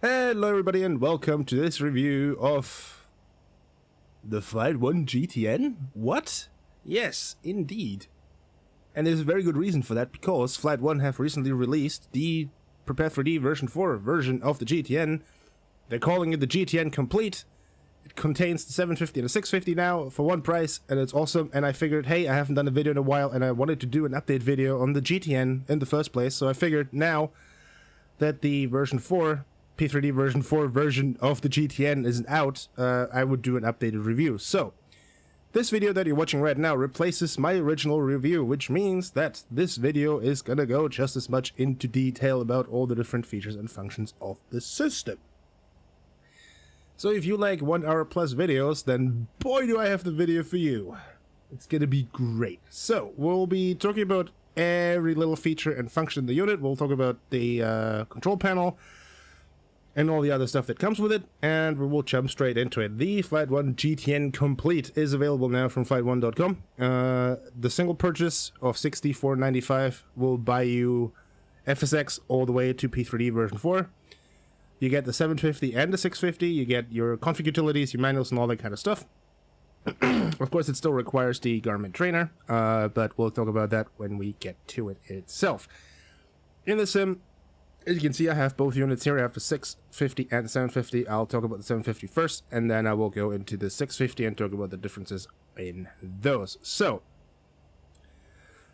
Hello everybody and welcome to this review of the Flight1 GTN? What? Yes, indeed. And there's a very good reason for that, because Flight1 have recently released the Prepare3D version 4 version of the GTN. They're calling it the GTN Complete. It contains the 750 and the 650 now for one price, and it's awesome. And I figured, hey, I haven't done a video in a while and I wanted to do an update video on the GTN in the first place, so I figured now that the version 4 P3D version 4 version of the GTN isn't out, I would do an updated review. So, this video that you're watching right now replaces my original review, which means that this video is gonna go just as much into detail about all the different features and functions of the system. So if you like 1 hour plus videos, then boy do I have the video for you. It's gonna be great. So, we'll be talking about every little feature and function in the unit. We'll talk about the control panel, and all the other stuff that comes with it, and we will jump straight into it. The Flight1 GTN Complete is available now from Flight1.com. The single purchase of $64.95 will buy you FSX all the way to P3D version 4. You get the 750 and the 650, you get your config utilities, your manuals, and all that kind of stuff. Of course, it still requires the Garmin trainer, but we'll talk about that when we get to it itself. In the sim, as you can see, I have both units here. I have the 650 and the 750. I'll talk about the 750 first, and then I will go into the 650 and talk about the differences in those. So,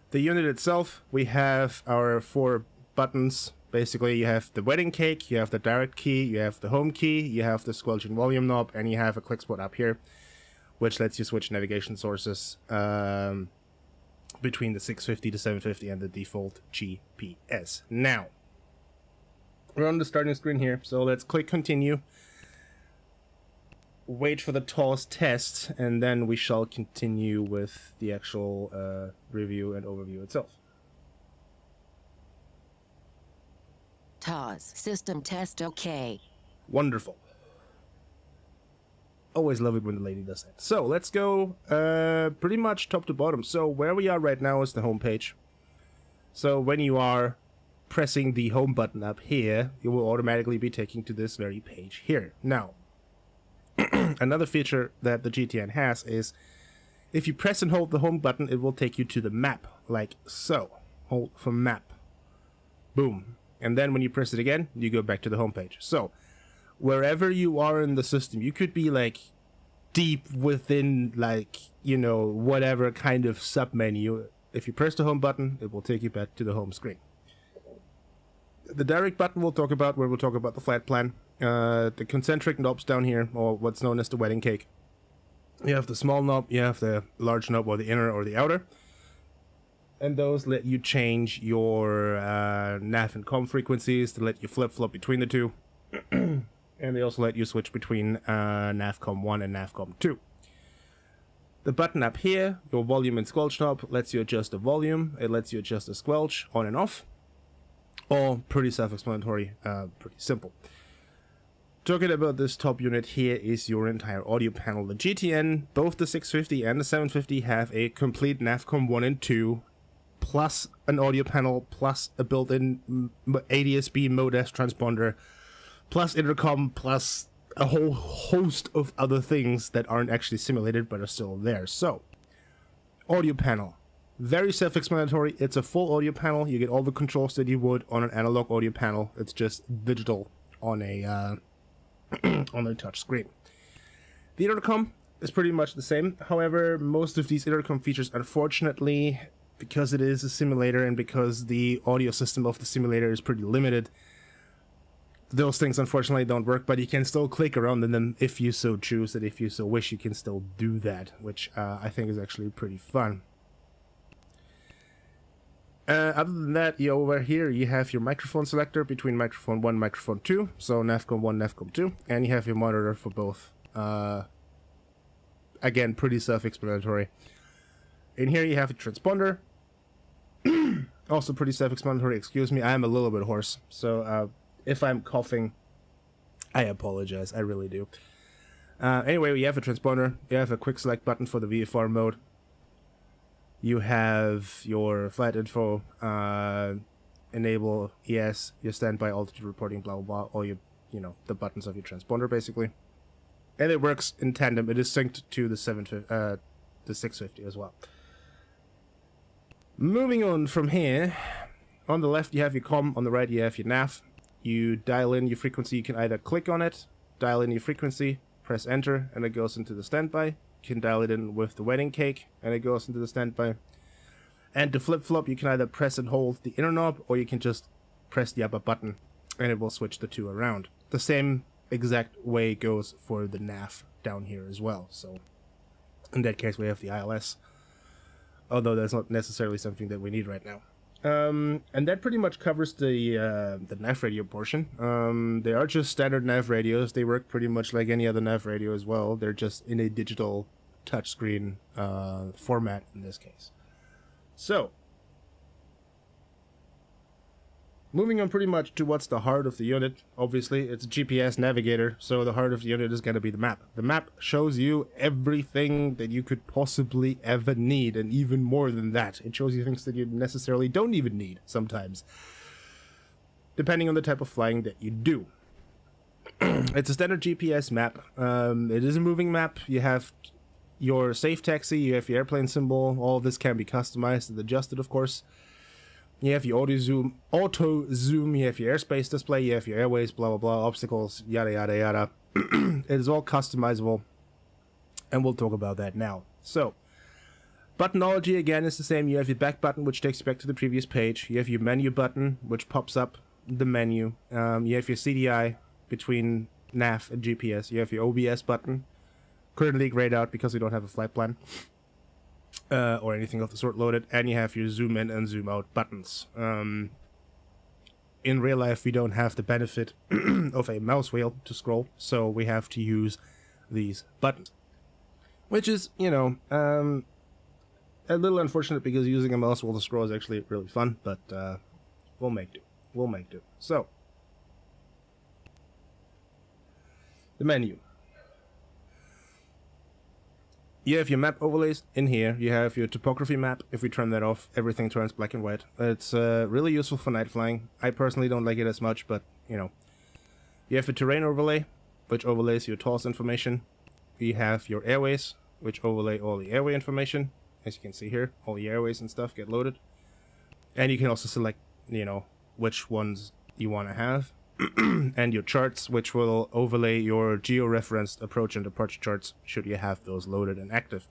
the unit itself, we have our 4 buttons. Basically, you have the wedding cake, you have the direct key, you have the home key, you have the squelch and volume knob, and you have a click spot up here, which lets you switch navigation sources between the 650 to 750 and the default GPS. Now, we're on the starting screen here, so let's click continue, wait for the TOS test, and then we shall continue with the actual review and overview itself. TOS system test okay. Wonderful. Always love it when the lady does that. So let's go pretty much top to bottom. So where we are right now is the home page. So when you are pressing the home button up here, you will automatically be taken to this very page here. Now, another feature that the GTN has is if you press and hold the home button, it will take you to the map, like so. Hold for map. Boom. And then when you press it again, you go back to the home page. So, wherever you are in the system, you could be like deep within, like, you know, whatever kind of sub-menu. If you press the home button, it will take you back to the home screen. The direct button we'll talk about where we'll talk about the flight plan. The concentric knobs down here, or what's known as the wedding cake. You have the small knob, you have the large knob, or the inner or the outer. And those let you change your nav and com frequencies to let you flip-flop between the two. And they also let you switch between NavCom 1 and NavCom 2. The button up here, your volume and squelch knob, lets you adjust the volume. It lets you adjust the squelch on and off. All pretty self-explanatory, pretty simple. Talking about this top unit here is your entire audio panel. The GTN, both the 650 and the 750 have a complete NavCom 1 and 2, plus an audio panel, plus a built-in ADS-B modem transponder, plus intercom, plus a whole host of other things that aren't actually simulated but are still there. So, audio panel. Very self-explanatory. It's a full audio panel. You get all the controls that you would on an analog audio panel. It's just digital on a on a touch screen. The intercom is pretty much the same. However, most of these intercom features, unfortunately, because it is a simulator and because the audio system of the simulator is pretty limited, those things unfortunately don't work, but you can still click around in them if you so choose, and if you so wish, you can still do that, which I think is actually pretty fun. Other than that, over here you have your microphone selector between microphone 1 and microphone 2, so NavCom 1, NavCom 2, and you have your monitor for both. Again, pretty self-explanatory. In here you have a transponder, also pretty self-explanatory. Excuse me, I am a little bit hoarse, so if I'm coughing, I apologize, I really do. Anyway, you have a transponder, you have a quick select button for the VFR mode. You have your flight info, enable ES, your standby altitude reporting, blah blah blah, all your you know, the buttons of your transponder basically. And it works in tandem. It is synced to the 650 as well. Moving on from here, on the left you have your comm, on the right you have your nav. You dial in your frequency. You can either click on it, dial in your frequency, press enter, and it goes into the standby. You can dial it in with the wedding cake, and it goes into the standby. And the flip-flop, you can either press and hold the inner knob, or you can just press the upper button, and it will switch the two around. The same exact way goes for the nav down here as well. So in that case, we have the ILS, although that's not necessarily something that we need right now. And that pretty much covers the nav radio portion. They are just standard nav radios. They work pretty much like any other nav radio as well. They're just in a digital touchscreen format in this case. So, moving on pretty much to what's the heart of the unit. Obviously, it's a GPS navigator, so the heart of the unit is going to be the map. The map shows you everything that you could possibly ever need, and even more than that. It shows you things that you necessarily don't even need, sometimes, depending on the type of flying that you do. It's a standard GPS map. It is a moving map. You have your safe taxi, you have your airplane symbol. All of this can be customized and adjusted, of course. You have your auto zoom, you have your airspace display, you have your airways, blah blah blah, obstacles, yada yada yada. It is all customizable, and we'll talk about that now. So, buttonology again is the same. You have your back button, which takes you back to the previous page. You have your menu button, which pops up the menu. You have your CDI between nav and GPS. You have your OBS button, currently grayed out because we don't have a flight plan. Or anything of the sort loaded, and you have your zoom in and zoom out buttons. In real life, we don't have the benefit of a mouse wheel to scroll, so we have to use these buttons. Which is, you know, a little unfortunate because using a mouse wheel to scroll is actually really fun, but we'll make do. We'll make do. So, the menu. You have your map overlays in here. You have your topography map. If we turn that off, everything turns black and white. It's really useful for night flying. I personally don't like it as much, but, you know. You have a terrain overlay, which overlays your TOS information. You have your airways, which overlay all the airway information. As you can see here, all the airways and stuff get loaded. And you can also select, you know, which ones you want to have. And your charts, which will overlay your geo-referenced approach and departure charts should you have those loaded and active,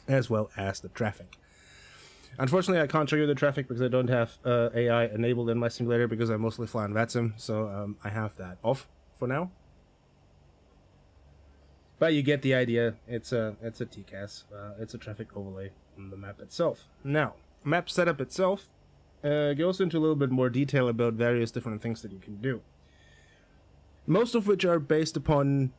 as well as the traffic. Unfortunately, I can't show you the traffic because I don't have AI enabled in my simulator because I mostly fly on VATSIM, so I have that off for now. But you get the idea. It's a TCAS. It's a traffic overlay on the map itself. Now, map setup itself goes into a little bit more detail about various different things that you can do. Most of which are based upon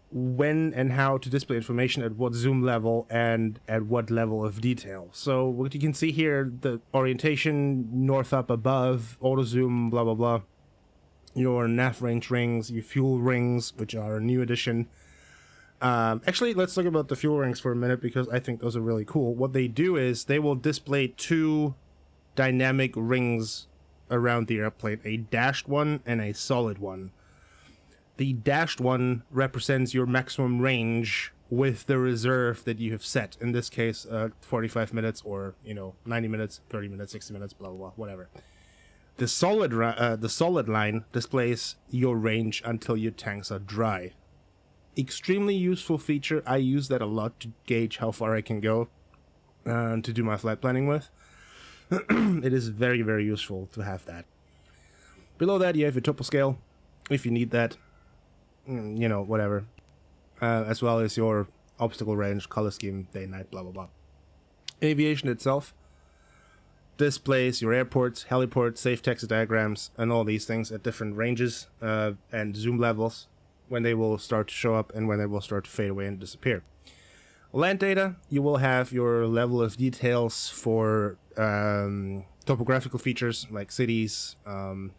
when and how to display information at what zoom level and at what level of detail. So what you can see here, the orientation, north, up, above, auto zoom, blah blah blah. Your nav range rings, your fuel rings, which are a new addition. Actually, let's talk about the fuel rings for a minute because I think those are really cool. What they do is they will display two dynamic rings around the airplane, a dashed one and a solid one. The dashed one represents your maximum range with the reserve that you have set. In this case, 45 minutes or, you know, 90 minutes, 30 minutes, 60 minutes, blah, blah, blah, whatever. The solid line displays your range until your tanks are dry. Extremely useful feature. I use that a lot to gauge how far I can go to do my flight planning with. It is very, very useful to have that. Below that, you have your topo scale, if you need that. You know, whatever. As well as your obstacle range, color scheme, day, night, blah, blah, blah. Aviation itself displays your airports, heliports, safe taxi diagrams, and all these things at different ranges and zoom levels when they will start to show up and when they will start to fade away and disappear. Land data, you will have your level of details for topographical features like cities,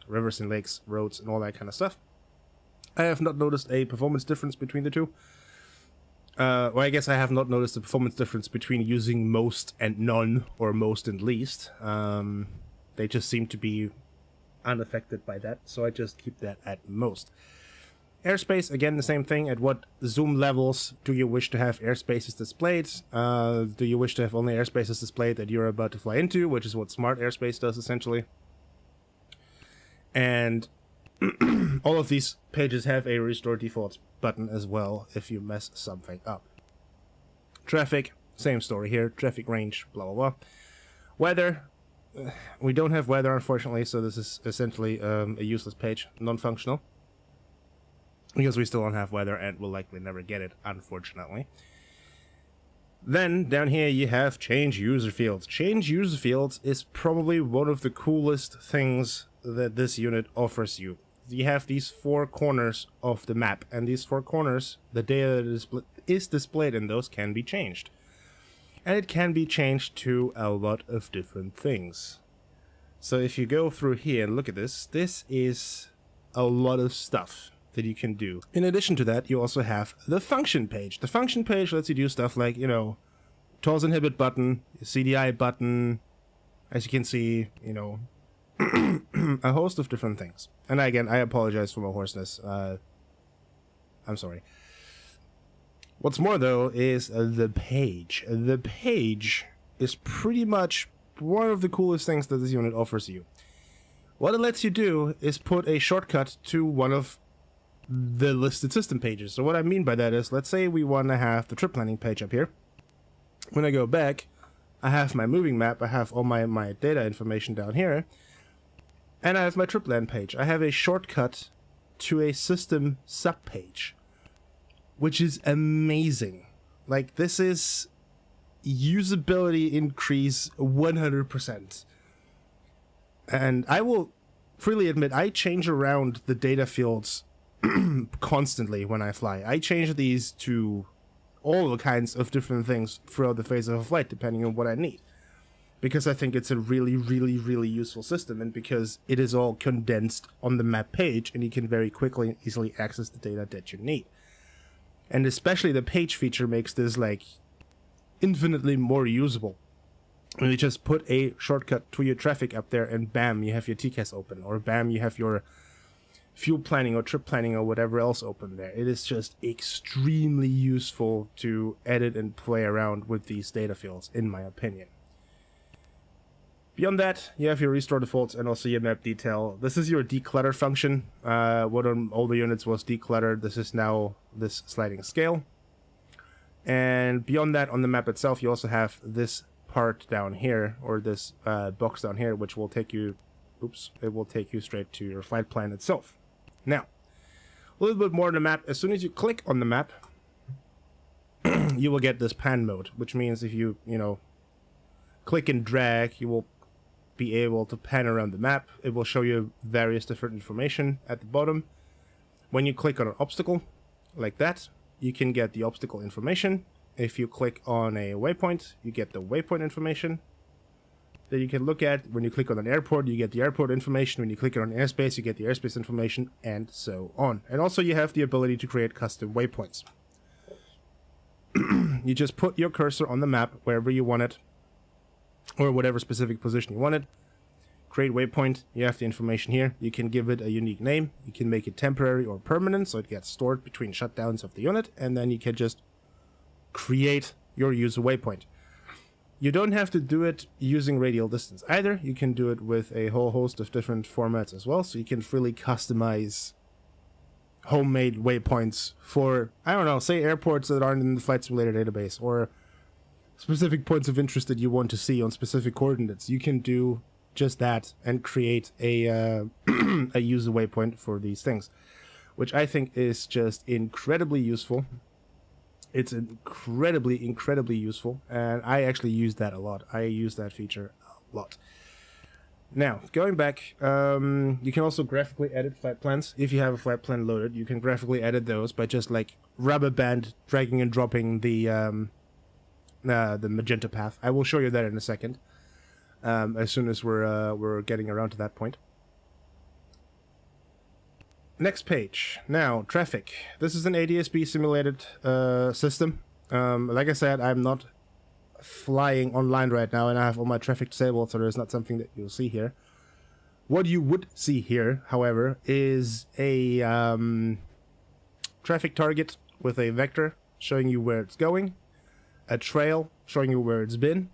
rivers and lakes, roads, and all that kind of stuff. I have not noticed a performance difference between the two. Well, I guess I have not noticed a performance difference between using most and none or most and least. They just seem to be unaffected by that, so I just keep that at most. Airspace, again, the same thing. At what zoom levels do you wish to have airspaces displayed? Do you wish to have only airspaces displayed that you're about to fly into, which is what smart airspace does, essentially. And all of these pages have a restore default button as well if you mess something up. Traffic, same story here. Traffic range, blah, blah, blah. Weather, we don't have weather, unfortunately, so this is essentially a useless page, non-functional. Because we still don't have weather and will likely never get it, unfortunately. Then, down here, you have change user fields. Change user fields is probably one of the coolest things that this unit offers you. You have these 4 corners of the map, and these 4 corners, the data that is displayed in those can be changed. And it can be changed to a lot of different things. So if you go through here and look at this, this is a lot of stuff that you can do. In addition to that, you also have the function page. The function page lets you do stuff like, you know, TOS inhibit button, CDI button, as you can see, you know, a host of different things. And again, I apologize for my hoarseness. I'm sorry. What's more, though, is the page. The page is pretty much one of the coolest things that this unit offers you. What it lets you do is put a shortcut to one of the listed system pages. So what I mean by that is, let's say we want to have the trip planning page up here. When I go back, I have my moving map, I have all my data information down here, and I have my trip plan page. I have a shortcut to a system subpage, which is amazing. Like, this is usability increase 100%. And I will freely admit, I change around the data fields constantly when I fly. I change these to all kinds of different things throughout the phase of a flight, depending on what I need. Because I think it's a really, really, really useful system, and because it is all condensed on the map page, and you can very quickly and easily access the data that you need. And especially the page feature makes this, like, infinitely more usable. And you just put a shortcut to your traffic up there, and bam, you have your TCAS open, or bam, you have your fuel planning or trip planning or whatever else open there. It is just extremely useful to edit and play around with these data fields, in my opinion. Beyond that, you have your restore defaults and also your map detail. This is your declutter function. What on all the units was decluttered, this is now this sliding scale. And beyond that, on the map itself, you also have this part down here, or this box down here, which will take you, it will take you straight to your flight plan itself. Now, a little bit more on the map. As soon as you click on the map, you will get this pan mode, which means if you, click and drag, you will be able to pan around the map. It will show you various different information at the bottom. When you click on an obstacle, like that, you can get the obstacle information. If you click on a waypoint, you get the waypoint information that you can look at. When you click on an airport, you get the airport information. When you click on airspace, you get the airspace information, and so on. And also you have the ability to create custom waypoints. You just put your cursor on the map wherever you want it, or whatever specific position you want it. Create waypoint, you have the information here. You can give it a unique name. You can make it temporary or permanent, so it gets stored between shutdowns of the unit, and then you can just create your user waypoint. You don't have to do it using radial distance either. You can do it with a whole host of different formats as well, so you can freely customize homemade waypoints for, I don't know, say airports that aren't in the Flight Simulator database, or specific points of interest that you want to see on specific coordinates. You can do just that and create a a user waypoint for these things, which I think is just incredibly useful. It's incredibly, incredibly useful, and I actually use that a lot. I use that feature a lot. Now, going back, you can also graphically edit flight plans. If you have a flight plan loaded, you can graphically edit those by just like rubber band dragging and dropping the magenta path. I will show you that in a second, as soon as we're getting around to that point. Next page. Now, traffic. This is an ADS-B simulated system. Like I said, I'm not flying online right now, and I have all my traffic disabled, so there's not something that you'll see here. What you would see here, however, is a traffic target with a vector showing you where it's going, a trail showing you where it's been,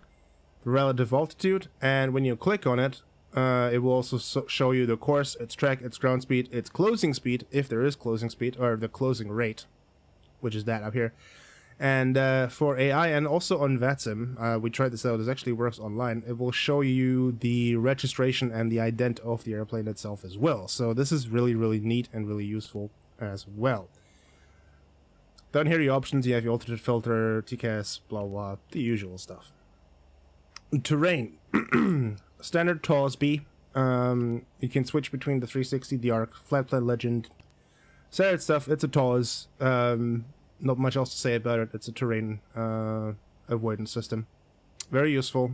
the relative altitude, and when you click on it, it will also show you the course, its track, its ground speed, its closing speed, if there is closing speed, or the closing rate, which is that up here. And for AI and also on VATSIM, we tried this out, this actually works online, it will show you the registration and the ident of the airplane itself as well. So this is really, really neat and really useful as well. Down here, your options, you have your altitude filter, TCAS, blah, blah, the usual stuff. Terrain. Standard TAWS B. You can switch between the 360, the ARC, Flight Plan Legend. Standard stuff, it's a TAWS. Not much else to say about it. It's a terrain avoidance system. Very useful.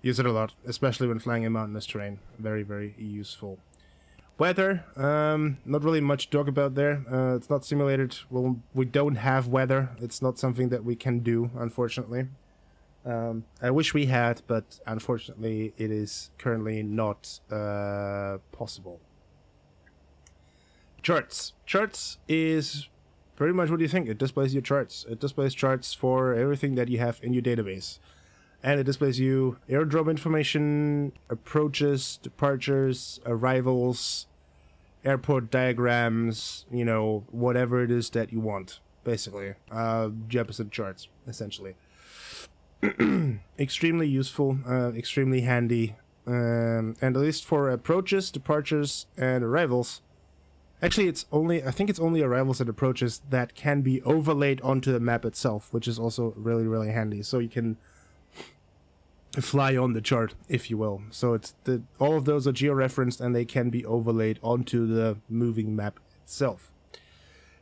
Use it a lot, especially when flying in mountainous terrain. Very, very useful. Weather, not really much to talk about there. It's not simulated. Well, we don't have weather. It's not something that we can do, unfortunately. I wish we had, but unfortunately it is currently not possible. Charts. Charts is pretty much what you think. It displays your charts. It displays charts for everything that you have in your database. And it displays you airdrome information, approaches, departures, arrivals, airport diagrams, you know, whatever it is that you want, basically. Jefferson charts, essentially. Extremely useful, extremely handy, and at least for approaches, departures, and arrivals. Actually, I think it's only arrivals and approaches that can be overlaid onto the map itself, which is also really, really handy. So you can fly on the chart, if you will. So it's all of those are geo-referenced and they can be overlaid onto the moving map itself.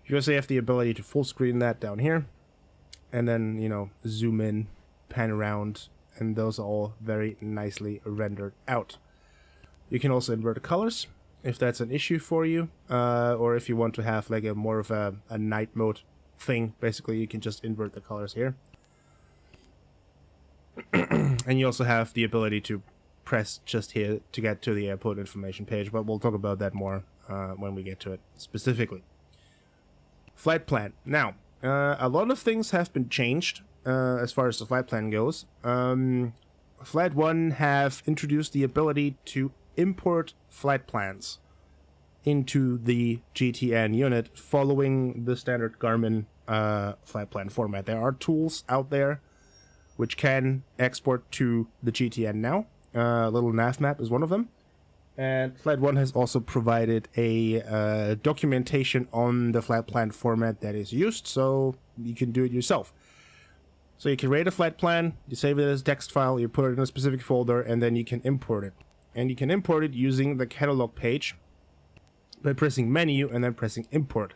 You also have the ability to full screen that down here, and then, you know, zoom in, pan around, and those are all very nicely rendered out. You can also invert the colors if that's an issue for you, or if you want to have like a more of a night mode thing. Basically, you can just invert the colors here. And you also have the ability to press just here to get to the airport information page, but we'll talk about that more when we get to it specifically. Flight plan. Now, a lot of things have been changed as far as the flight plan goes. Flight1 have introduced the ability to import flight plans into the GTN unit following the standard Garmin flight plan format. There are tools out there which can export to the GTN now. Little nav map is one of them. And Flight1 has also provided a documentation on the flight plan format that is used, so you can do it yourself. So you can create a flight plan, you save it as a text file, you put it in a specific folder, and then you can import it. And you can import it using the catalog page by pressing menu and then pressing import.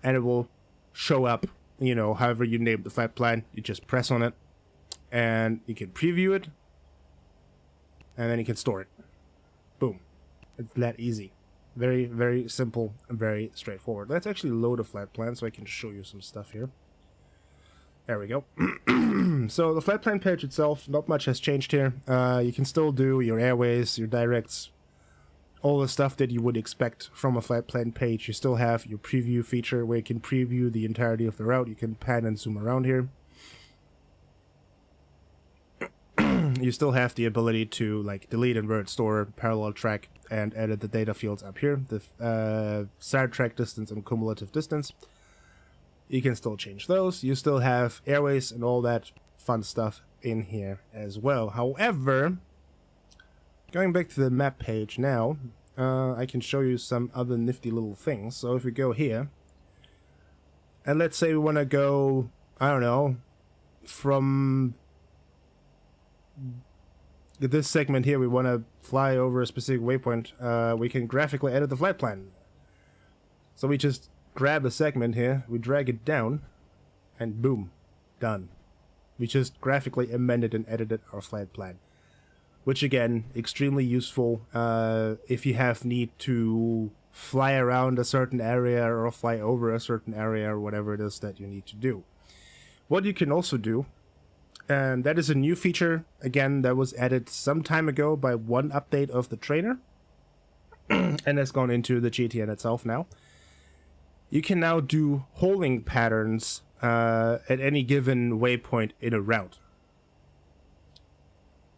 And it will show up, you know, however you name the flight plan. You just press on it, and you can preview it, and then you can store it. Boom. It's that easy. Very, very simple and very straightforward. Let's actually load a flight plan so I can show you some stuff here. There we go. So the flight plan page itself, not much has changed here. You can still do your airways, your directs, all the stuff that you would expect from a flight plan page. You still have your preview feature where you can preview the entirety of the route. You can pan and zoom around here. You still have the ability to like delete, invert, store, parallel track, and edit the data fields up here. The side track distance and cumulative distance. You can still change those. You still have airways and all that fun stuff in here as well. However, going back to the map page now, I can show you some other nifty little things. So if we go here, and let's say we want to go, I don't know, from this segment here, we want to fly over a specific waypoint, we can graphically edit the flight plan. So we just grab a segment here, we drag it down, and boom, done. We just graphically amended and edited our flight plan. Which again, extremely useful if you have need to fly around a certain area or fly over a certain area or whatever it is that you need to do. What you can also do, and that is a new feature, again, that was added some time ago by one update of the trainer, and has gone into the GTN itself now, you can now do holding patterns at any given waypoint in a route.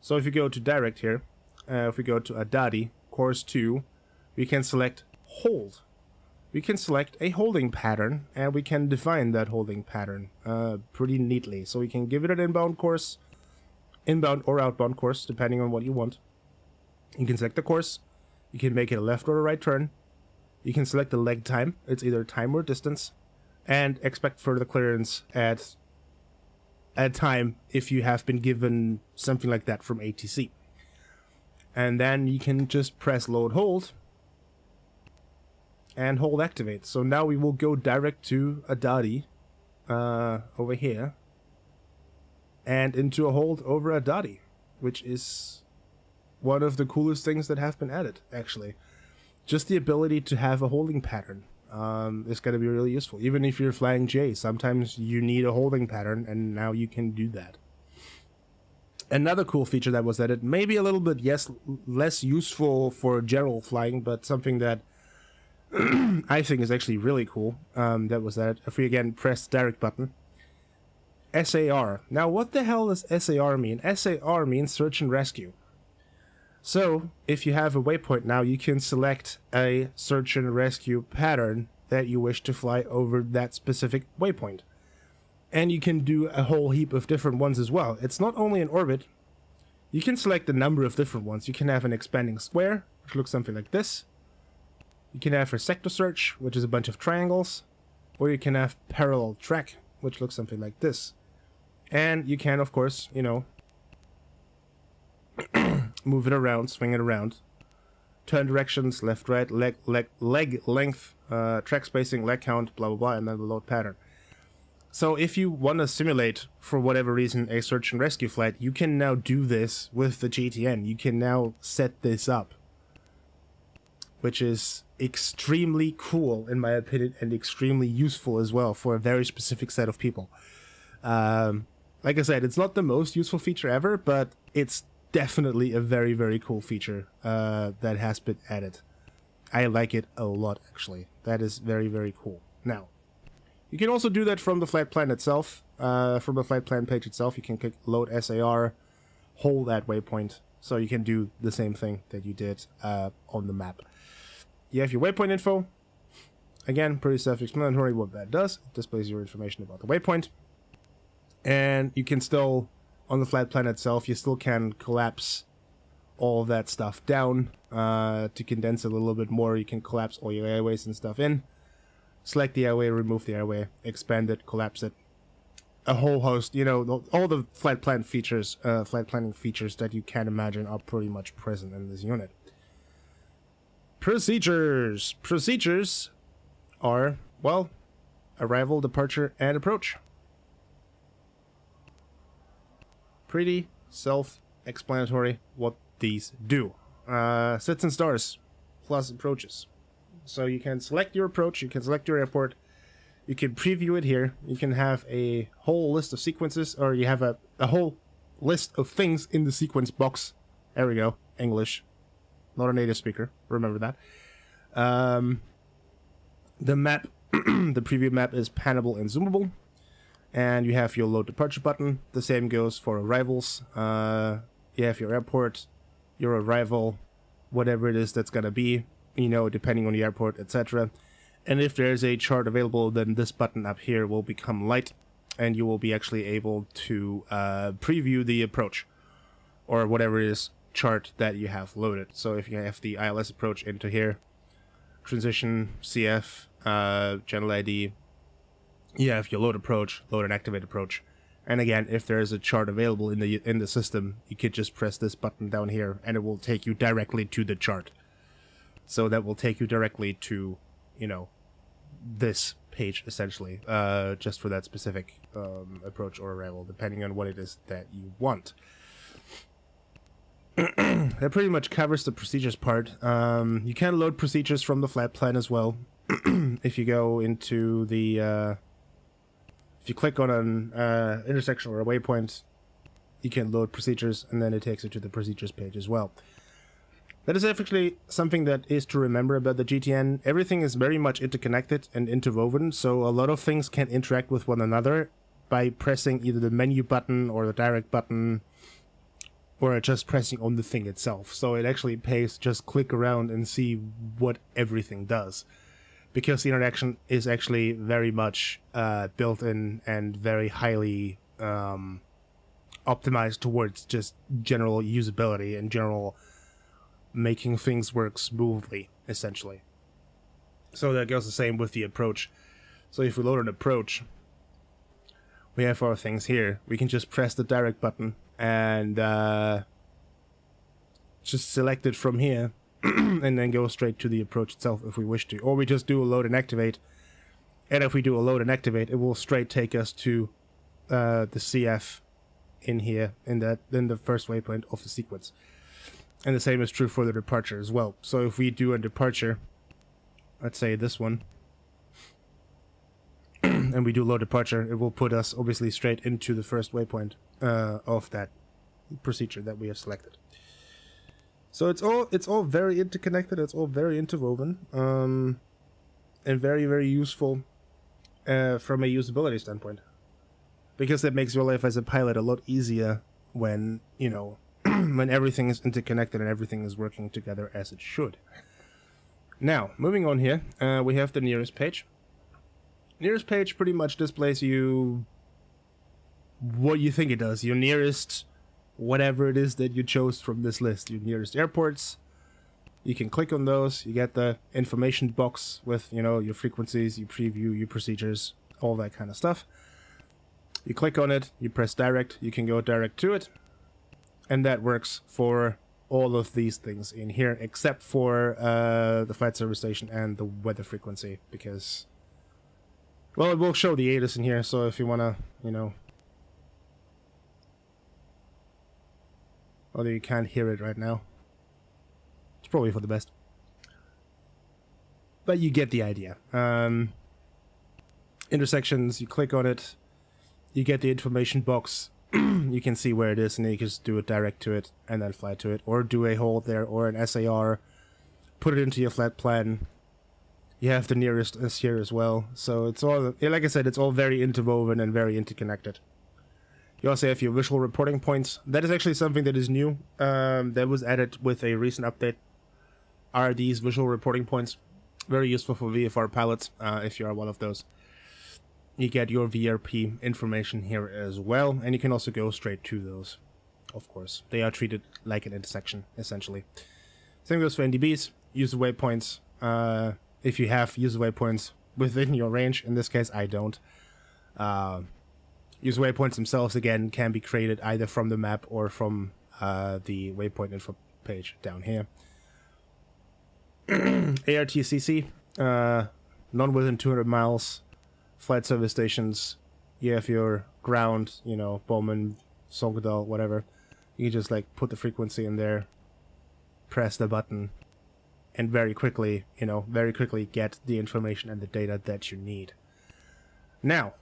So if you go to direct here, if we go to Adadi, course 2, we can select hold. We can select a holding pattern, and we can define that holding pattern pretty neatly. So we can give it an inbound course, inbound or outbound course, depending on what you want. You can select the course. You can make it a left or a right turn. You can select the leg time. It's either time or distance. And expect further clearance at time if you have been given something like that from ATC. And then you can just press load hold and hold activate. So now we will go direct to Adadi over here and into a hold over Adadi, which is one of the coolest things that have been added, actually. Just the ability to have a holding pattern is going to be really useful. Even if you're flying J, sometimes you need a holding pattern, and now you can do that. Another cool feature that was added, maybe a little bit less useful for general flying, but something that I think is actually really cool, that was added. If we again press direct button, SAR. Now what the hell does SAR mean? SAR means search and rescue. So if you have a waypoint now, you can select a search and rescue pattern that you wish to fly over that specific waypoint. And you can do a whole heap of different ones as well. It's not only an orbit. You can select a number of different ones. You can have an expanding square, which looks something like this. You can have a sector search, which is a bunch of triangles. Or you can have parallel track, which looks something like this. And you can, of course, you know, move it around, swing it around. Turn directions, left, right, leg length, track spacing, leg count, blah, blah, blah, and then the load pattern. So if you want to simulate, for whatever reason, a search and rescue flight, you can now do this with the GTN. You can now set this up, which is extremely cool, in my opinion, and extremely useful as well for a very specific set of people. Like I said, it's not the most useful feature ever, but it's definitely a very, very cool feature that has been added. I like it a lot, actually. That is very, very cool. Now, you can also do that from the flight plan itself. From the flight plan page itself, you can click load SAR, hold that waypoint, so you can do the same thing that you did on the map. You have your waypoint info. Again, pretty self-explanatory what that does. It displays your information about the waypoint. And you can still, on the flight plan itself, you still can collapse all of that stuff down to condense it a little bit more. You can collapse all your airways and stuff in. Select the airway, remove the airway, expand it, collapse it. A whole host, you know, all the flight plan features, flight planning features that you can imagine are pretty much present in this unit. Procedures. Procedures are, well, arrival, departure, and approach. Pretty self-explanatory what these do. Sits and stars plus approaches. So you can select your approach, you can select your airport, you can preview it here, you can have a whole list of sequences, or you have a whole list of things in the sequence box. There we go, English. Not a native speaker, remember that. The map, the preview map is panable and zoomable. And you have your load departure button. The same goes for arrivals. You have your airport, your arrival, whatever it is that's going to be, you know, depending on the airport, etc. And if there's a chart available, then this button up here will become light, and you will be actually able to preview the approach, or whatever it is chart that you have loaded. So if you have the ILS approach into here, transition, CF, channel ID, you have your load approach, load and activate approach. And again, if there is a chart available in the system, you could just press this button down here, and it will take you directly to the chart. So that will take you directly to, you know, this page, essentially, just for that specific approach or arrival, depending on what it is that you want. That pretty much covers the procedures part. You can load procedures from the flight plan as well. If you go into the... if you click on an intersection or a waypoint, you can load procedures, and then it takes you to the procedures page as well. That is actually something that is to remember about the GTN. Everything is very much interconnected and interwoven, so a lot of things can interact with one another by pressing either the menu button or the direct button, or just pressing on the thing itself. So it actually pays just click around and see what everything does, because the interaction is actually very much built in and very highly optimized towards just general usability and general making things work smoothly, essentially. So that goes the same with the approach. So if we load an approach, we have our things here. We can just press the direct button and just select it from here and then go straight to the approach itself if we wish to. Or we just do a load and activate. And if we do a load and activate, it will straight take us to the CF in here, in the first waypoint of the sequence. And the same is true for the departure as well. So if we do a departure, let's say this one, and we do load departure, it will put us obviously straight into the first waypoint of that procedure that we have selected. So it's all very interconnected, it's all very interwoven, and very, very useful from a usability standpoint. Because that makes your life as a pilot a lot easier when, you know, when everything is interconnected and everything is working together as it should. Now, moving on here, we have the nearest page. Nearest page pretty much displays you what you think it does. Your nearest, whatever it is that you chose from this list. Your nearest airports. You can click on those. You get the information box with, you know, your frequencies, your preview, your procedures, all that kind of stuff. You click on it, you press direct, you can go direct to it. And that works for all of these things in here, except for the flight service station and the weather frequency, because, well, it will show the ATIS in here, so if you want to, you know, although you can't hear it right now, it's probably for the best. But you get the idea. Intersections, you click on it, you get the information box. You can see where it is, and then you can just do it direct to it and then fly to it, or do a hold there or an SAR, put it into your flight plan. You have the nearest is here as well, so it's all, like I said, it's all very interwoven and very interconnected. You also have your visual reporting points. That is actually something that is new, that was added with a recent update. Are these visual reporting points very useful for VFR pilots, if you are one of those. You get your VRP information here as well, and you can also go straight to those, of course. They are treated like an intersection, essentially. Same goes for NDBs, user waypoints. If you have user waypoints within your range, in this case I don't. User waypoints themselves, again, can be created either from the map or from the Waypoint Info page down here. ARTCC, none within 200 miles. Flight service stations, you have your ground, you know, Bowman, Songadal, whatever. You can just like put the frequency in there, press the button, and very quickly, you know, get the information and the data that you need. Now,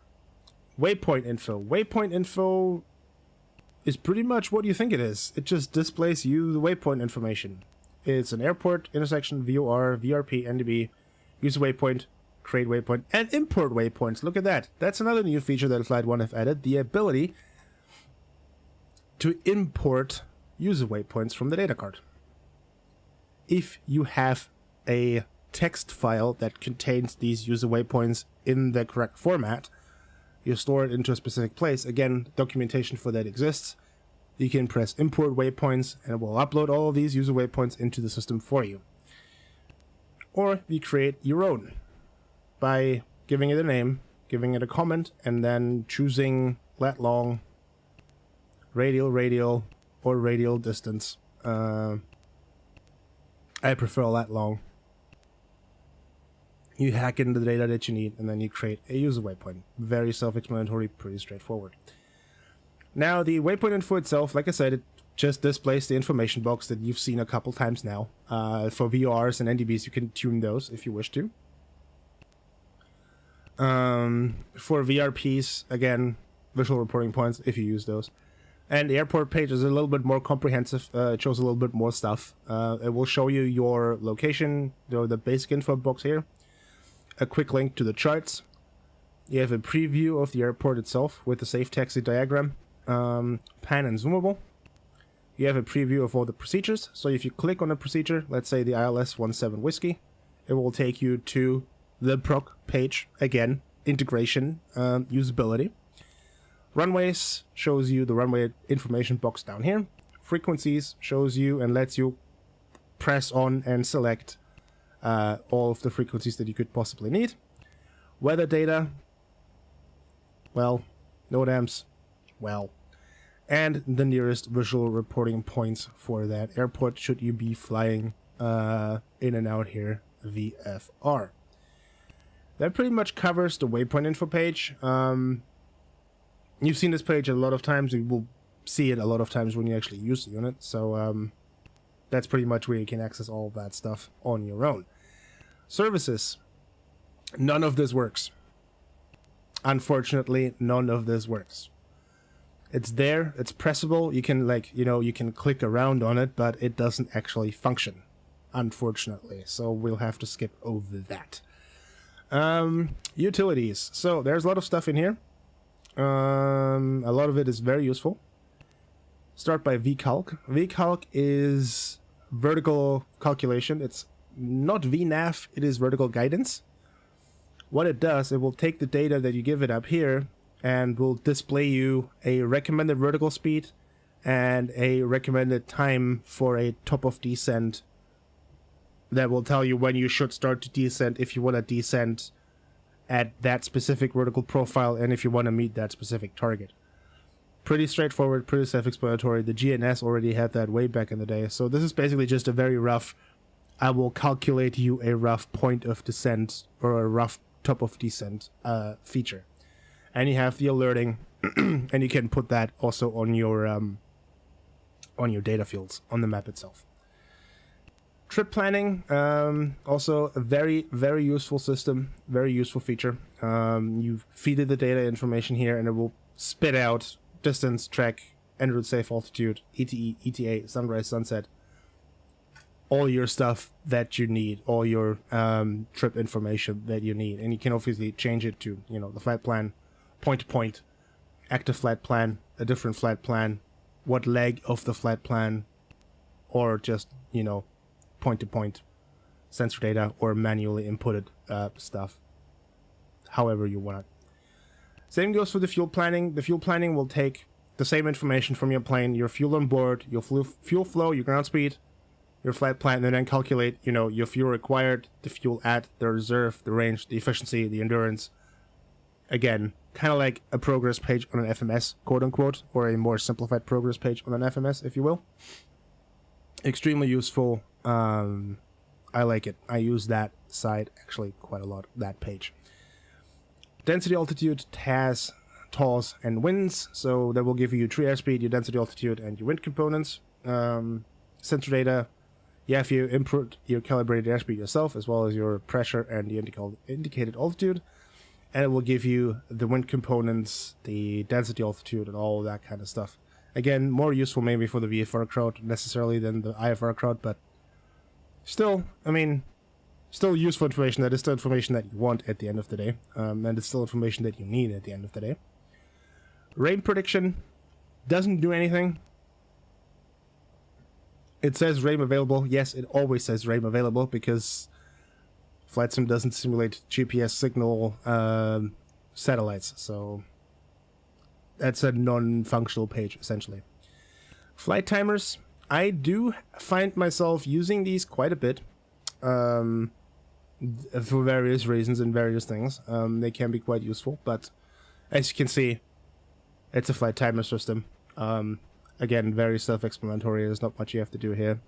Waypoint Info. Waypoint Info is pretty much what you think it is. It just displays you the waypoint information. It's an airport, intersection, VOR, VRP, NDB, use waypoint, create waypoint, and import waypoints. Look at that. That's another new feature that Flight1 have added, the ability to import user waypoints from the data card. If you have a text file that contains these user waypoints in the correct format, you store it into a specific place. Again, documentation for that exists. You can press import waypoints and it will upload all of these user waypoints into the system for you. Or you create your own by giving it a name, giving it a comment, and then choosing lat long, radial, or radial distance. I prefer lat long. You hack in the data that you need, and then you create a user waypoint. Very self-explanatory, pretty straightforward. Now, the waypoint info itself, like I said, it just displays the information box that you've seen a couple times now. For VORs and NDBs, you can tune those if you wish to. For VRPs, again, visual reporting points, if you use those. And the airport page is a little bit more comprehensive. It shows a little bit more stuff. It will show you your location, the basic info box here. A quick link to the charts. You have a preview of the airport itself with the safe taxi diagram. Pan and zoomable. You have a preview of all the procedures. So if you click on a procedure, let's say the ILS 17 Whiskey, it will take you to the proc page. Again, integration, usability. Runways shows you the runway information box down here. Frequencies shows you and lets you press on and select all of the frequencies that you could possibly need. Weather data, well, NOTAMs, well, and the nearest visual reporting points for that airport should you be flying in and out here VFR. That pretty much covers the Waypoint Info page. You've seen this page a lot of times. You will see it a lot of times when you actually use the unit. So that's pretty much where you can access all of that stuff on your own. Services. None of this works. Unfortunately, none of this works. It's there. It's pressable. You can you can click around on it, but it doesn't actually function. Unfortunately. So we'll have to skip over that. Utilities. So there's a lot of stuff in here. A lot of it is very useful. Start by VCalc. VCalc is vertical calculation. It's not VNAV, it is vertical guidance. What it does, it will take the data that you give it up here and will display you a recommended vertical speed and a recommended time for a top of descent that will tell you when you should start to descend if you want to descend at that specific vertical profile and if you want to meet that specific target. Pretty straightforward, pretty self-explanatory. The GNS already had that way back in the day. So this is basically just a very rough, I will calculate you a rough point of descent or a rough top of descent feature. And you have the alerting and you can put that also on your data fields on the map itself. Trip planning, also a very, very useful system, very useful feature. You feed it the data information here and it will spit out distance, track, en route safe altitude, ETE, ETA, sunrise, sunset, all your stuff that you need, all your trip information that you need. And you can obviously change it to, the flight plan, point to point, active flight plan, a different flight plan, what leg of the flight plan, or just, point-to-point sensor data or manually inputted stuff, however you want it. Same goes for the fuel planning. The fuel planning will take the same information from your plane, your fuel on board, your fuel flow, your ground speed, your flight plan, and then calculate, your fuel required, the fuel at, the reserve, the range, the efficiency, the endurance. Again, kind of like a progress page on an FMS, quote-unquote, or a more simplified progress page on an FMS, if you will. Extremely useful. I like it. I use that site actually quite a lot, that page. Density, altitude, TAS, TOS, and winds. So that will give you your true airspeed, your density, altitude, and your wind components. Sensor data. You have to input your calibrated airspeed yourself, as well as your pressure and the indicated altitude. And it will give you the wind components, the density, altitude, and all that kind of stuff. Again, more useful maybe for the VFR crowd necessarily than the IFR crowd, but still, still useful information. That is still information that you want at the end of the day, and it's still information that you need at the end of the day. Rain prediction doesn't do anything. It says rain available. Yes, it always says rain available because Flight Sim doesn't simulate GPS signal satellites, so that's a non-functional page, essentially. Flight timers. I do find myself using these quite a bit for various reasons and various things. They can be quite useful, but as you can see, it's a flight timer system. Again, very self-explanatory. There's not much you have to do here.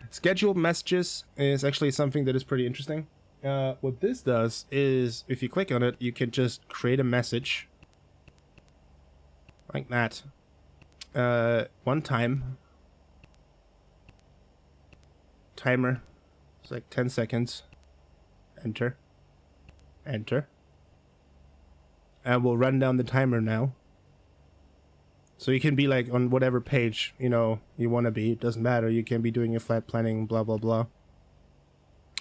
Scheduled messages is actually something that is pretty interesting. What this does is, if you click on it, you can just create a message like that. One time. Timer. It's like 10 seconds. Enter. Enter. And we'll run down the timer now. So you can be like on whatever page, you know, you want to be. It doesn't matter. You can be doing your flight planning, blah, blah, blah.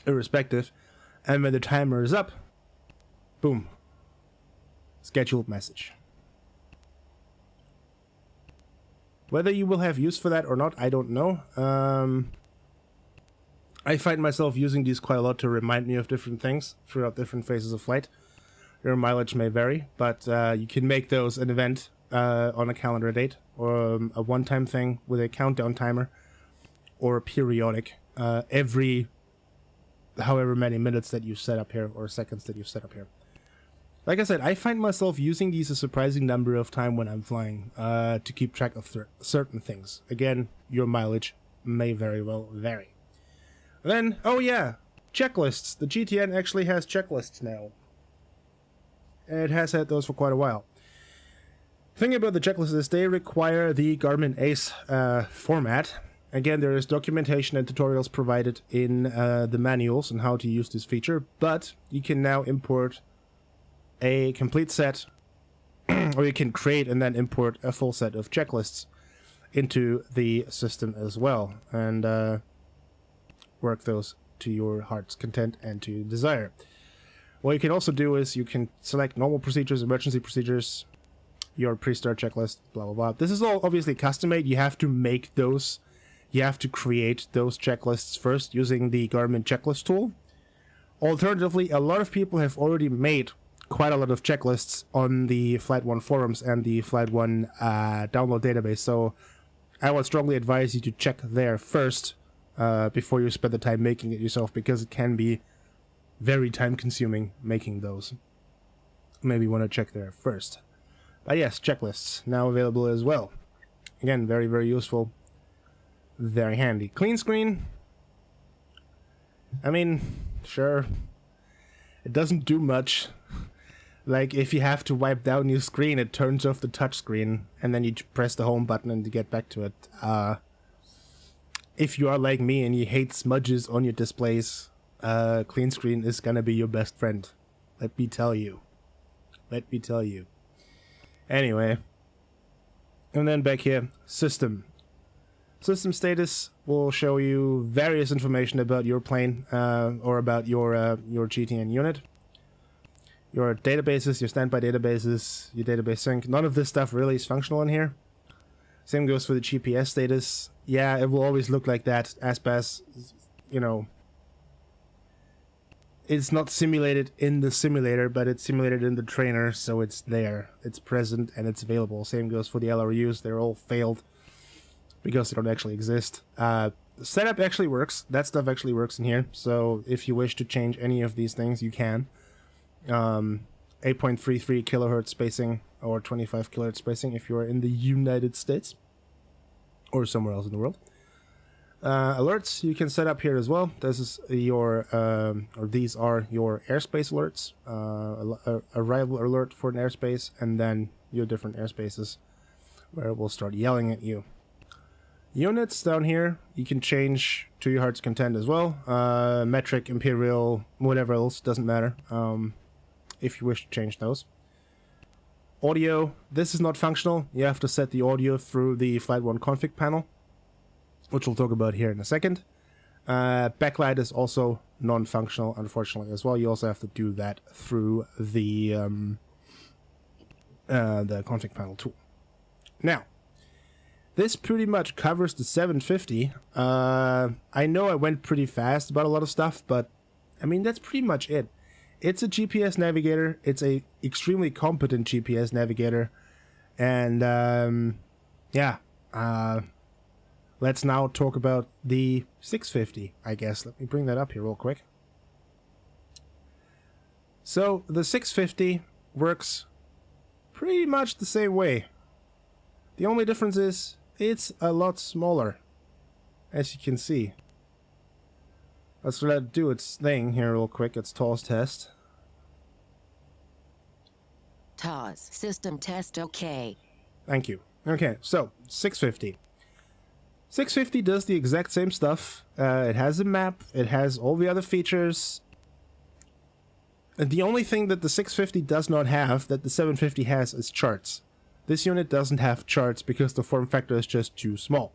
Irrespective. And when the timer is up, boom. Scheduled message. Whether you will have use for that or not, I don't know. I find myself using these quite a lot to remind me of different things throughout different phases of flight. Your mileage may vary, but you can make those an event on a calendar date, or a one-time thing with a countdown timer, or periodic every however many minutes that you set up here, or seconds that you set up here. Like I said, I find myself using these a surprising number of time when I'm flying to keep track of certain things. Again, your mileage may very well vary. Then, oh yeah, checklists. The GTN actually has checklists now. It has had those for quite a while. The thing about the checklists is they require the Garmin ACE format. Again, there is documentation and tutorials provided in the manuals on how to use this feature, but you can now import a complete set, or you can create and then import a full set of checklists into the system as well, and work those to your heart's content and to your desire. What you can also do is you can select normal procedures, emergency procedures, your pre-start checklist, blah, blah, blah. This is all obviously custom-made. You have to make those, you have to create those checklists first using the Garmin checklist tool. Alternatively, a lot of people have already made quite a lot of checklists on the Flight1 forums and the Flight1 download database, so I would strongly advise you to check there first before you spend the time making it yourself, because it can be very time consuming making those. Maybe you want to check there first. But yes, checklists now available as well. Again, very, very useful. Very handy. Clean screen. I mean, sure. It doesn't do much. Like, if you have to wipe down your screen, it turns off the touch screen, and then you press the home button and you get back to it. If you are like me and you hate smudges on your displays, clean screen is gonna be your best friend. Let me tell you. Let me tell you. Anyway. And then back here, system. System status will show you various information about your plane, or about your GTN unit. Your databases, your standby databases, your database sync. None of this stuff really is functional in here. Same goes for the GPS status. Yeah, it will always look like that. ASPAS, you know, it's not simulated in the simulator, but it's simulated in the trainer, so it's there. It's present and it's available. Same goes for the LRUs. They're all failed because they don't actually exist. The setup actually works. That stuff actually works in here. So if you wish to change any of these things, you can. 8.33 kilohertz spacing or 25 kilohertz spacing if you are in the United States or somewhere else in the world. Alerts you can set up here as well. This is your or these are your airspace alerts, arrival alert for an airspace, and then your different airspaces where it will start yelling at you. Units down here you can change to your heart's content as well. Metric, imperial, whatever else, doesn't matter. If you wish to change those. Audio, this is not functional. You have to set the audio through the Flight1 config panel, which we'll talk about here in a second. Backlight is also non-functional, unfortunately, as well. You also have to do that through the config panel tool. Now, this pretty much covers the 750. I know I went pretty fast about a lot of stuff, but I mean, that's pretty much it. It's a GPS navigator. It's a extremely competent GPS navigator. And yeah, let's now talk about the 650, I guess. Let me bring that up here real quick. So the 650 works pretty much the same way. The only difference is it's a lot smaller, as you can see. Let's let it do its thing here real quick. Its TOS test. TOS system test OK. Thank you. Okay, so 650. 650 does the exact same stuff. It has a map. It has all the other features. And the only thing that the 650 does not have that the 750 has is charts. This unit doesn't have charts because the form factor is just too small.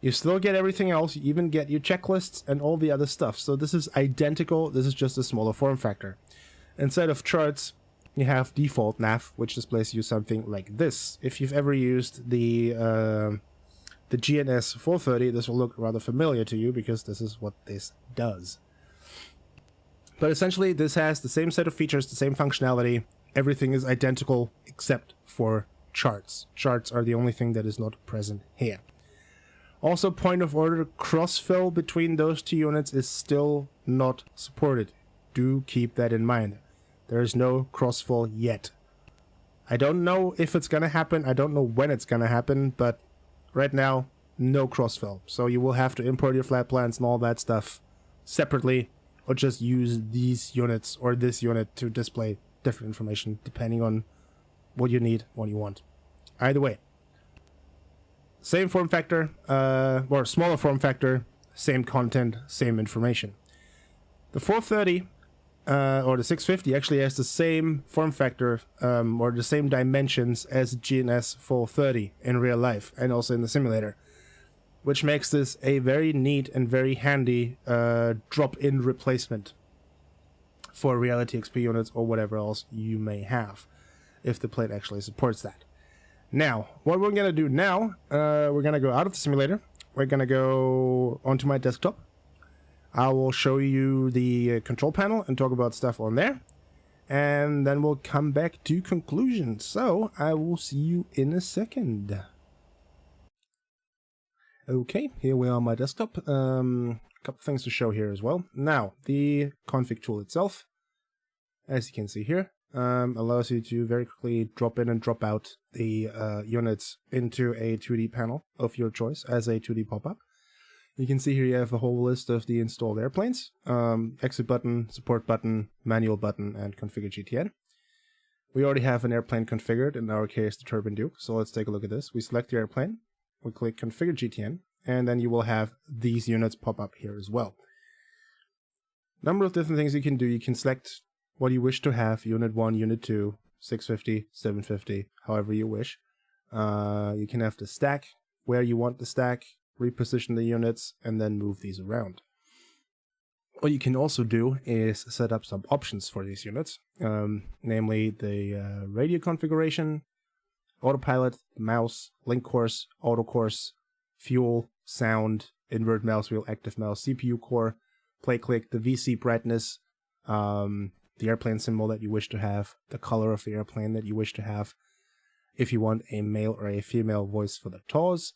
You still get everything else, you even get your checklists and all the other stuff. So this is identical, this is just a smaller form factor. Instead of charts, you have default nav, which displays you something like this. If you've ever used the GTN650, this will look rather familiar to you because this is what this does. But essentially, this has the same set of features, the same functionality. Everything is identical except for charts. Charts are the only thing that is not present here. Also, point of order crossfill between those two units is still not supported. Do keep that in mind. There is no crossfill yet. I don't know if it's gonna happen, I don't know when it's gonna happen, but right now, no crossfill. So you will have to import your flat plans and all that stuff separately, or just use these units or this unit to display different information depending on what you need, what you want. Either way, same form factor, or smaller form factor, same content, same information. The 430 or the 650 actually has the same form factor or the same dimensions as the GTN650 in real life and also in the simulator, which makes this a very neat and very handy drop-in replacement for Reality XP units or whatever else you may have, if the plane actually supports that. Now, what we're going to do now, we're going to go out of the simulator, we're going to go onto my desktop. I will show you the control panel and talk about stuff on there, and then we'll come back to conclusions. So, I will see you in a second. Okay, here we are on my desktop. A couple things to show here as well. Now, the config tool itself, as you can see here, allows you to very quickly drop in and drop out the units into a 2D panel of your choice as a 2D pop-up. You can see here you have a whole list of the installed airplanes, exit button, support button, manual button, and configure GTN. We already have an airplane configured, in our case the Turbine Duke, so let's take a look at this. We select the airplane, we click configure GTN, and then you will have these units pop up here as well. Number of different things you can do. You can select what you wish to have, unit 1, unit 2, 650, 750, however you wish. You can have the stack, where you want the stack, reposition the units, and then move these around. What you can also do is set up some options for these units, namely the radio configuration, autopilot, mouse, link course, auto course, fuel, sound, invert mouse wheel, active mouse, CPU core, play click, the VC brightness, the airplane symbol that you wish to have, the color of the airplane that you wish to have, if you want a male or a female voice for the TAWs,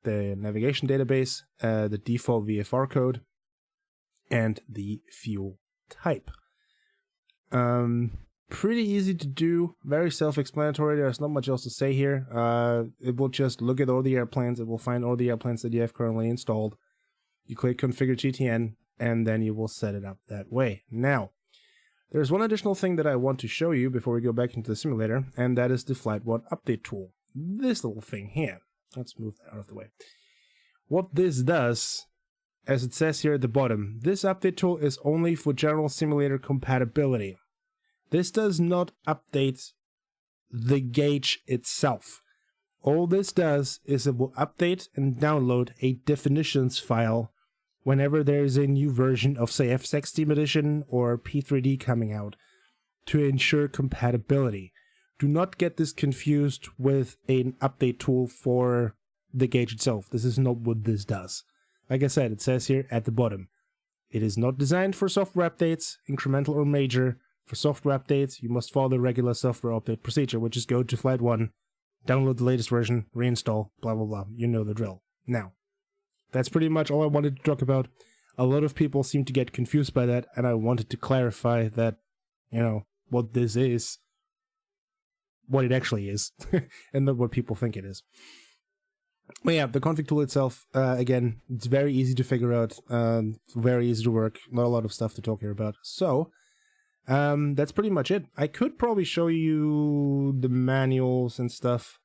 the navigation database, the default VFR code, and the fuel type. Pretty easy to do, very self-explanatory. There's not much else to say here. It will just look at all the airplanes, it will find all the airplanes that you have currently installed. You click configure GTN, and then you will set it up that way. Now, there's one additional thing that I want to show you before we go back into the simulator, and that is the Flight1 update tool. This little thing here. Let's move that out of the way. What this does, as it says here at the bottom, this update tool is only for general simulator compatibility. This does not update the gauge itself. All this does is it will update and download a definitions file whenever there is a new version of, say, FSX Team Edition or P3D coming out to ensure compatibility. Do not get this confused with an update tool for the gauge itself. This is not what this does. Like I said, it says here at the bottom, it is not designed for software updates, incremental or major. For software updates, you must follow the regular software update procedure, which is go to Flight1, download the latest version, reinstall, blah blah blah. You know the drill. Now, that's pretty much all I wanted to talk about. A lot of people seem to get confused by that, and I wanted to clarify that, you know, what this is, what it actually is, and not what people think it is. But yeah, the config tool itself, again, it's very easy to figure out, very easy to work, not a lot of stuff to talk here about. So, that's pretty much it. I could probably show you the manuals and stuff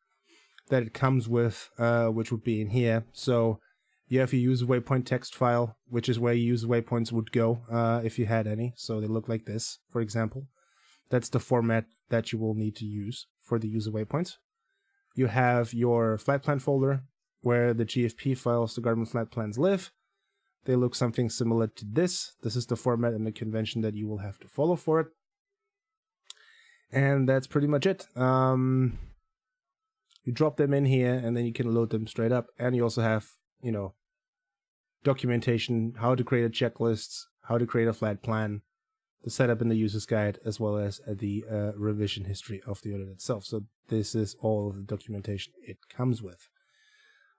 that it comes with, which would be in here. So, you have your user waypoint text file, which is where your user waypoints would go, if you had any. So they look like this, for example. That's the format that you will need to use for the user waypoints. You have your flight plan folder where the GFP files, the Garmin flight plans, live. They look something similar to this. This is the format and the convention that you will have to follow for it. And that's pretty much it. You drop them in here and then you can load them straight up. And you also have, you know, documentation, how to create a checklist, how to create a flight plan, the setup in the user's guide, as well as the revision history of the unit itself. So this is all of the documentation it comes with.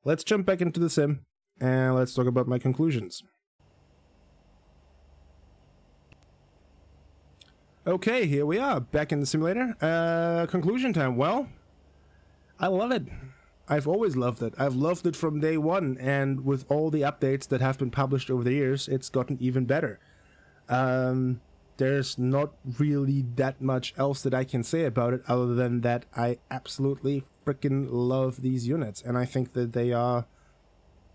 Let's jump back into the sim and let's talk about my conclusions. Okay, here we are, back in the simulator. Conclusion time. Well, I love it. I've always loved it. I've loved it from day one, and with all the updates that have been published over the years, it's gotten even better. There's not really that much else that I can say about it other than that I absolutely freaking love these units, and I think that they are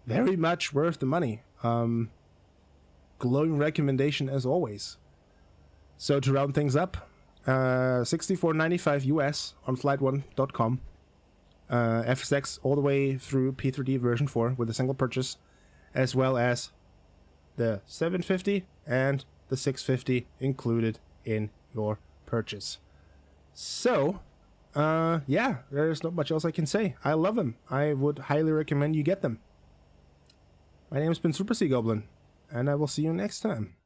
very much worth the money. Glowing recommendation as always. So to round things up, $64.95 US on Flight1.com. FSX all the way through P3D version 4 with a single purchase, as well as the 750 and the 650 included in your purchase. So, yeah, there's not much else I can say. I love them. I would highly recommend you get them. My name has been Super Sea Goblin, and I will see you next time.